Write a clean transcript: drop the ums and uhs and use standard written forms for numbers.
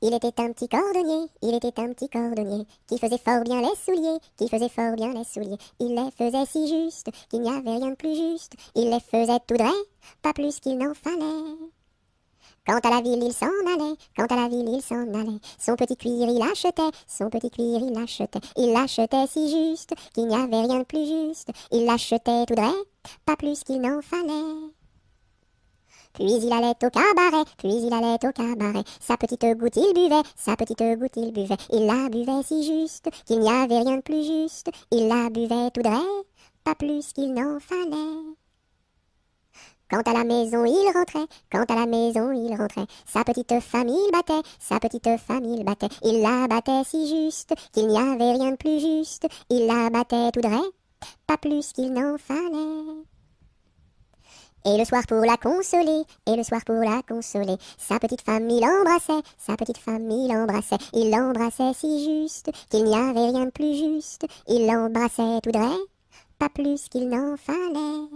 Il était un petit cordonnier, il était un petit cordonnier, qui faisait fort bien les souliers, qui faisait fort bien les souliers. Il les faisait si juste, qu'il n'y avait rien de plus juste. Il les faisait tout droit, pas plus qu'il n'en fallait. Quant à la ville, il s'en allait, quant à la ville, il s'en allait. Son petit cuir, il achetait, son petit cuir, il achetait. Il l'achetait si juste, qu'il n'y avait rien de plus juste. Il l'achetait tout droit, pas plus qu'il n'en fallait. Puis il allait au cabaret, puis il allait au cabaret. Sa petite goutte il buvait, sa petite goutte il buvait. Il la buvait si juste, qu'il n'y avait rien de plus juste. Il la buvait tout droit, pas plus qu'il n'en fallait. Quant à la maison, il rentrait, quant à la maison, il rentrait. Sa petite femme, il battait, sa petite femme, il battait. Il la battait si juste, qu'il n'y avait rien de plus juste. Il la battait tout droit, pas plus qu'il n'en fallait. Et le soir pour la consoler, et le soir pour la consoler, sa petite femme il embrassait, sa petite femme il l'embrassait si juste, qu'il n'y avait rien de plus juste, il l'embrassait tout droit, pas plus qu'il n'en fallait.